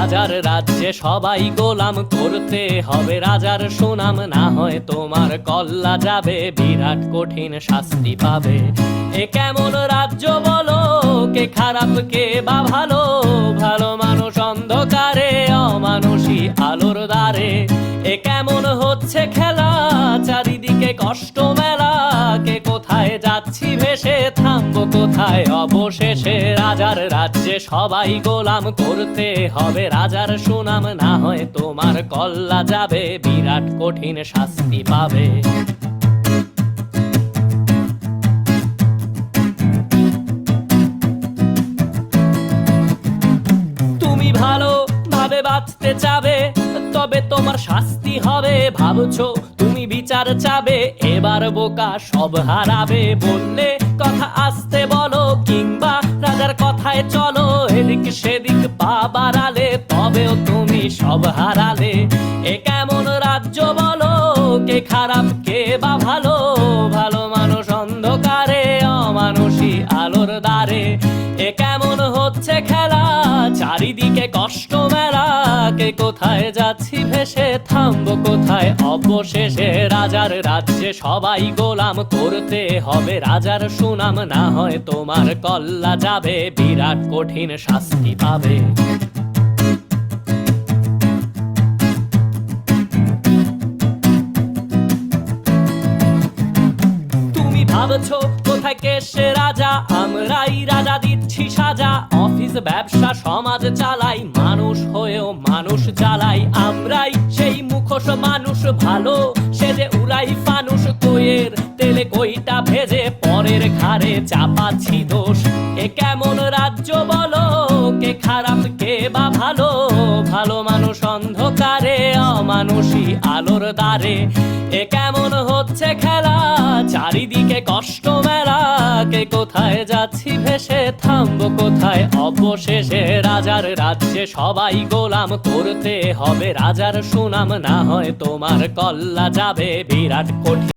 রাজার রাজ্যে সবাই গোলাম, করতে হবে রাজার সুনাম, না হয় তোমার কল্লা যাবে, বিরাট কঠিন শাস্তি পাবে। এ কেমন রাজ্য বলো, কে খারাপ কে বা ভালো, ভালো মানুষ অন্ধকারে, অমানুষী আলোর দ্বারে। এ কেমন হচ্ছে খেলা, চারিদিকে কষ্ট মেলা, কে কোথায় যাচ্ছি ভেসে, থামবো কোথায় অবশেষে। রাজার রাজ্যে সবাই গোলাম, করতে হবে রাজার সুনাম, না হয় তোমার কল্লা যাবে, বিরাট কঠিন শাস্তি পাবে। তুমি ভালো ভাবে বাঁচতে চাবে, তবে তোমার শাস্তি হবে। ভাবছো তুমি বিচার চাবে, এবার বোকা সব হারাবে। বললে কথা আসতে বলো, কিংবা রাজার কথায় চলো, এদিক সেদিক পা বাড়ালে, তবেও তুমি সব হারালে। এ কেমন রাজ্য বলো, কে খারাপ কে বা ভালো, ভালো মানুষ অন্ধকারে, অমানুষী আলোর দ্বারে। এ কেমন হচ্ছে খেলা, চারিদিকে কষ্ট মেলা, কে কোথায় যাচ্ছি ভেসে, থামবো কোথায় অবশেষে। রাজার রাজ্যে সবাই গোলাম, করতে হবে রাজার সুনাম, না হয় তোমার কল্লা যাবে, বিরাট কঠিন শাস্তি পাবে। তুমি ভাবছো কোথায় কে সে রাজা, আমরাই রাজা দিচ্ছি সাজা। অফিস ব্যবসা সমাজ চালাই, মানুষ হয়েও মানুষ জ্বালাই। আমরাই সেই মুখোশ মানুষ ভালো, সে যে উড়াই ফানুষ, কইয়ের তেলে কইটা ভেজে, পরের ঘাড়ে চাপাচ্ছি দোষ। এ কেমন রাজ্য বলো, কে খারাপ কে বা ভালো, ভালো মানুষ অন্ধকারে, অমানুষী আলোর দ্বারে। এ কেমন হচ্ছে খেলা, চারিদিকে কষ্ট মেলা, কে কোথায় যাচ্ছি ভেসে, থামবো কোথায় অবশেষে। রাজার রাজ্যে সবাই গোলাম, করতে হবে রাজার সুনাম, না হয় তোমার কল্লা যাবে, বিরাট কঠিন।